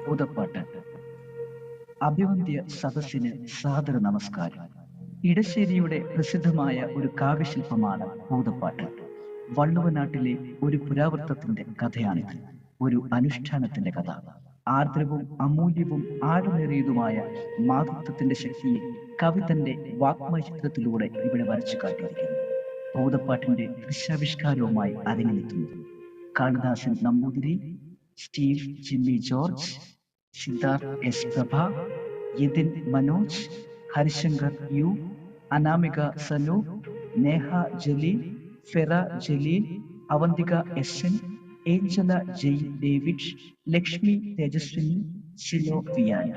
ഭൂതപ്പാട്ട്. അഭിവന്ദ്യ സദസ്സിന് സാദര നമസ്കാരം. ഇടശ്ശേരിയുടെ പ്രസിദ്ധമായ ഒരു കാവ്യശില്പമാണ് ഭൂതപ്പാട്ട്. വള്ളുവനാട്ടിലെ ഒരു പുരാവൃത്തത്തിന്റെ കഥയാണിത്. ഒരു അനുഷ്ഠാനത്തിന്റെ കഥ. ആർദ്രവും അമൂല്യവും ആഴമേറിയതുമായ മാതൃത്വത്തിന്റെ ശക്തിയെ കവി തന്റെ വാഗ്മയചിത്രത്തിലൂടെ ഇവിടെ വരച്ചു കാട്ടിയിരിക്കുന്നു. ഭൂതപ്പാട്ടിന്റെ ദൃശ്യാവിഷ്കാരവുമായി അരങ്ങിലെത്തുന്നു Kalidasan Namboothiri, Steve Jimmy George, Siddharth S Prabha, Yathin Manoj, Harishankar U, Anamika Sanu, Neha Jaleel, Fera Jaleel, Avanthika S N, Angela Jay David, Lakshmi Tejaswini, Silo Viyan.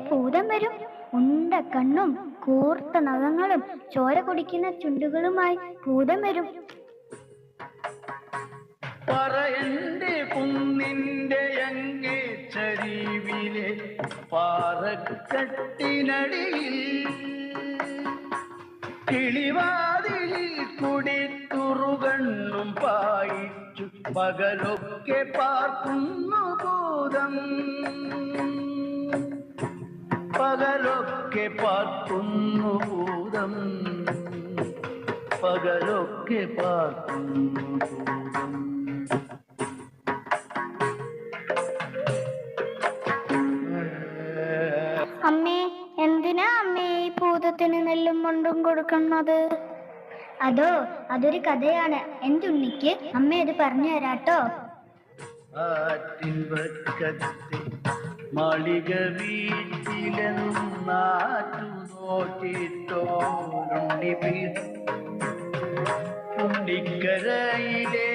ഭൂതം വരും. ഉണ്ട കണ്ണും കൂർത്ത നഖങ്ങളും ചോര കുടിക്കുന്ന ചുണ്ടുകളുമായി ഭൂതം വരും. പറയന്റെ കുന്നിന്റെ അങ്ങേ ചരിവിലെ പാറക്കെട്ടിനടിയിൽ കിളിവാതിലിൽ കൂടി തുറുകണ്ണും പായിച്ചു പകലൊക്കെ പാർക്കുന്നു ഭൂതം. പകലൊക്കെ പാർക്കുന്നു ഭൂതം. പകലൊക്കെ പാർക്കുന്നു ഭൂതം. അമ്മേ, എന്തിനാ അമ്മേ ഈ ഭൂതത്തിന് നെല്ലും മുണ്ടും കൊടുക്കുന്നത്? അതൊരു കഥയാണ്. എന്തുണ്ണിക്ക് അമ്മ അത് പറഞ്ഞു തരാട്ടോ. മാളിക വീട്ടിലെന്നാറ്റു നോക്കിട്ടോരുണ്ണി ഉണ്ണിക്കരയിലെ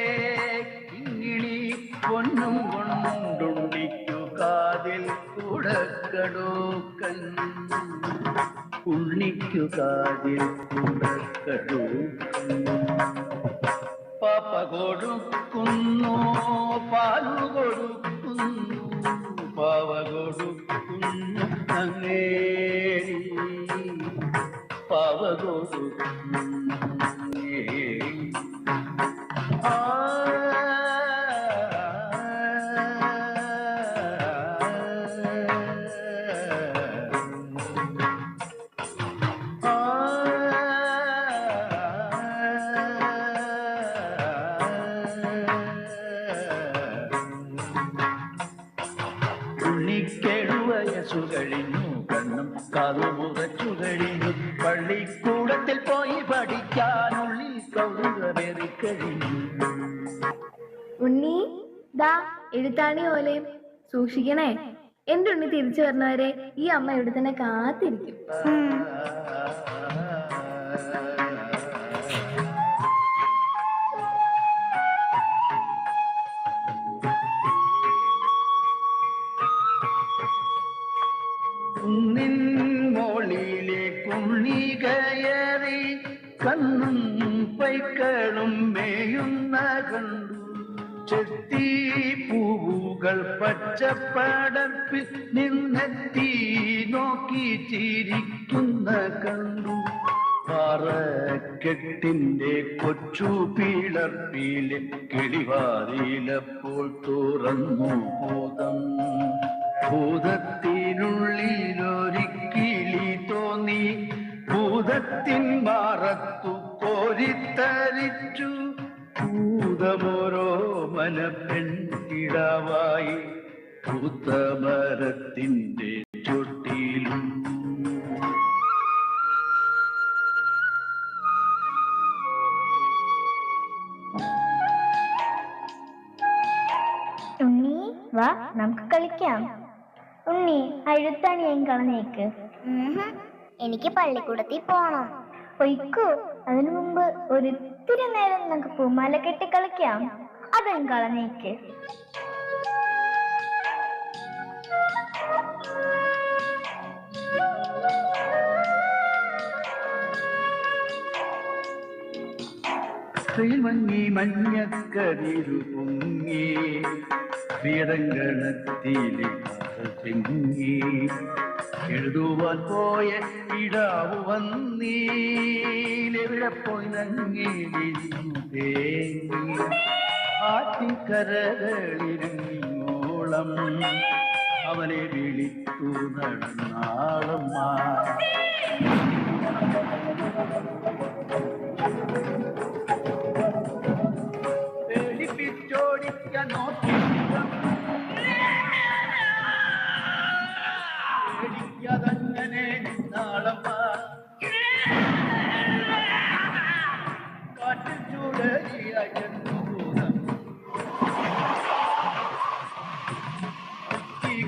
കിങ്ങിണി പൊന്നും കൊണ്ടുണ്ണിക്കു കാതിൽ കുടക്കടോക്കൻ. ഉണ്ണിക്കു കാതിൽ കുടക്കടോക്കൻ. പാപ്പ കൊടുക്കുന്നു, പാലു കൊടുക്കുന്നു, പാവ കൊടുക്കുന്നു അങ്ങേരി, പാവ കൊടുക്കുന്നു. കഴിഞ്ഞു കണ്ണും കാതുമുറച്ചു കഴിഞ്ഞു. പള്ളിക്കൂടത്തിൽ പോയി പഠിക്കാനുള്ളിൽ കൗതുകമേറി കഴിഞ്ഞു. ഉണ്ണി ദാ എഴുത്താണി ഓലയും സൂക്ഷിക്കണേ. എന്റെ ഉണ്ണി തിരിച്ചു വരുന്നവരെ ഈ അമ്മ ഇവിടെ തന്നെ കാത്തിരിക്കും. കുന്നിൻ മോളിലെ കുണ്ണി കയറി കണ്ണും പൈക്കളും മേയുന്ന കണ്ടു. ചെത്തി പൂവുകൾ പച്ചപ്പടപ്പിൽ നിന്നെത്തി നോക്കി ചിരിക്കുന്ന കണ്ടു. പാറക്കെട്ടിന്റെ കൊച്ചു പിളർപ്പിലെ കിളിവാതിലപ്പോൾ തുറന്നു ഭൂതം. ഭൂതത്തിനുള്ളിലൊരിക്കിളി തോന്നി, ഭൂതത്തിൻ മാറത്തു കോരിത്തരിച്ചു. ഭൂതമോരോ മനപ്പെൺകിടാവായി ഭൂതമരത്തിന്റെ ചൊട്ടിയിലും. ഉണ്ണി വാ, നമുക്ക് കളിക്കാം. ഉണ്ണി എഴുത്താണിയും കളഞ്ഞേക്ക്. എനിക്ക് പള്ളിക്കൂടത്തിൽ പോണം. പൊയ്ക്കോ. അതിനു മുമ്പ് ഒരിത്തിരി നേരം നമുക്ക് പൂമാല കെട്ടി കളിക്കാം. അതും കളഞ്ഞേക്ക്. ശ്രീമങ്ങി മഞ്ഞക്കതിരു പൊങ്ങി വീരങ്കണത്തിലെ ചെങ്ങി എഴുതുവാൻ പോയ ഇടാവു വന്നീലെവിടെ പോയി നങ്ങേലിരുന്നു തേങ്ങി ആറ്റിൻകരകളിരുന്നോളം അവനെ വിളിച്ചു നടന്നാളമ്മ. പേടിപ്പിച്ചോടിക്കാൻ നോക്കി പേടിക്കാതങ്ങനെ നിന്നാളമ്മ. കാട്ടിൽ ചൂടലിയായി ചെന്നുഭൂതം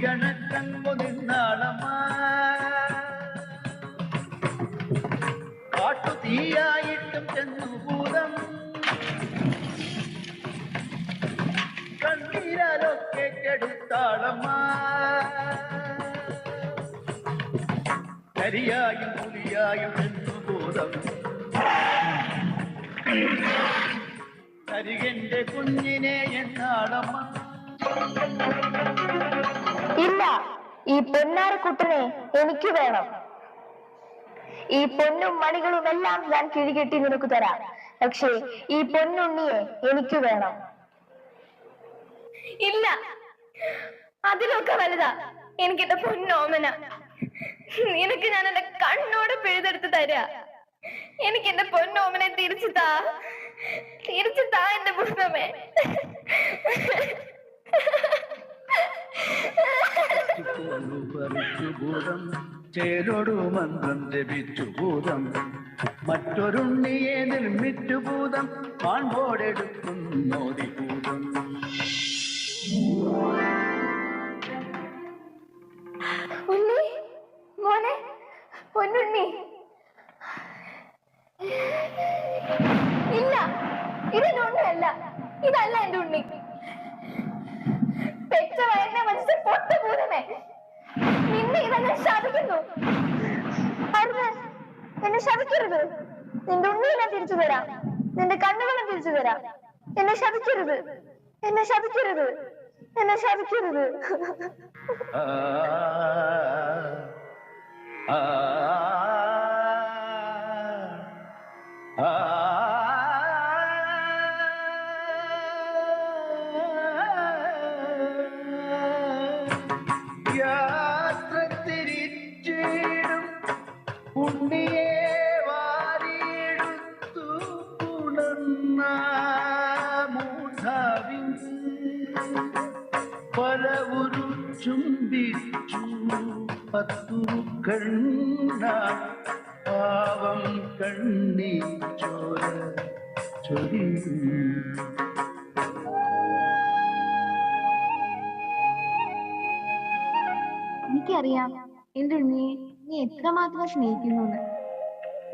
ഗണക്കങ്ങു നിന്നാളമ്മ. കാട്ടുതീയായിട്ടും ചെന്നുഭൂതം കണ്ണീരാലൊക്കെ കെടുത്താളമ്മ. കരിയായും പുലിയായും ചെന്നുഭൂതം കരികന്റെ കുഞ്ഞിനെ എന്നാളമ്മ. ഇല്ല, ഈ പൊന്നാരക്കുട്ടനെ എനിക്ക് വേണം. ഈ പൊന്നും മണികളും എല്ലാം ഞാൻ കിഴികെട്ടി നിനക്ക് തരാം. പക്ഷേ ഈ പൊന്നുണ്ണിയെ എനിക്ക് വേണം. ഇല്ല, അതിലൊക്കെ വലുതാ എനിക്ക് എന്റെ പൊന്നോമന. നിനക്ക് ഞാൻ എന്റെ കണ്ണോട് പിഴുതെടുത്ത് തരാ. എനിക്ക് എന്റെ പൊന്നോമനെ തിരിച്ചു താ എന്റെ പുഷ്പമേ. പറിച്ചു ഭൂതം ചേരോടു മന്ത്രം ജപിച്ചു ഭൂതം മറ്റൊരുണ്ണിയെ നിർമ്മിച്ചു ഭൂതം പാൺപോടെടുക്കുന്നോതി ഭൂതം. ഉണ്ണി മോനെ, പൊന്നുണ്ണി. ഇല്ല, ഇതെന്റെ ഉണ്ണിയല്ല. ഇതല്ല എന്റെ ഉണ്ണി. പെറ്റ വയറിനെ മനസ്സ് പൊട്ട ഭൂതമേ, നിന്നെ ഇതെന്നെ ശപിക്കുന്നു. അരുത്, എന്നെ ശപിക്കരുത്. നിന്റെ ഉണ്ണിയെ ഞാൻ തിരിച്ചു തരാം. നിന്റെ കണ്ണുകളും തിരിച്ചു തരാം. എന്നെ ശപിക്കരുത്, എന്നെ ശപിക്കരുത്, എന്നെ ശപിക്കരുത്. യാത്ര തിരിച്ചിടും ഉണ്ണിയെ വാരിയെടുത്തു ഉണർന്ന മൂഢാവിൻ പലവുരു ചുംബിച്ചു പത്തു കണ്ണ പാവം കണ്ണി ചോര ചൊരിയും. എനിക്കറിയാം എന്റെ ഉണ്ണിയെ നീ എത്രമാത്രം സ്നേഹിക്കുന്നു.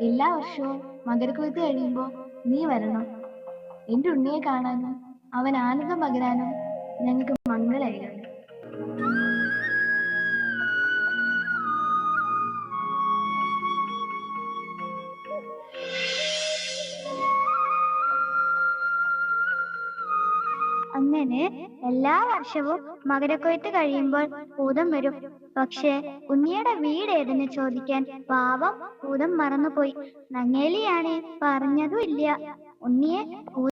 എല്ലാ വർഷവും മകരക്കൊയ്ത്ത് കഴിയുമ്പോ നീ വരണം. എന്റെ ഉണ്ണിയെ കാണാനും അവൻ ആനന്ദം പകരാനും ഞങ്ങൾക്ക് മംഗളായിരുന്നു. അങ്ങനെ എല്ലാ വർഷവും മകരക്കൊയ്ത്ത് കഴിയുമ്പോൾ ഭൂതം വരും. പക്ഷെ ഉണ്ണിയുടെ വീട് ഏതെന്ന് ചോദിക്കാൻ പാവം ഭൂതം മറന്നുപോയി. നങ്ങേലിയാണെ പറഞ്ഞതും ഇല്ല. ഉണ്ണിയെ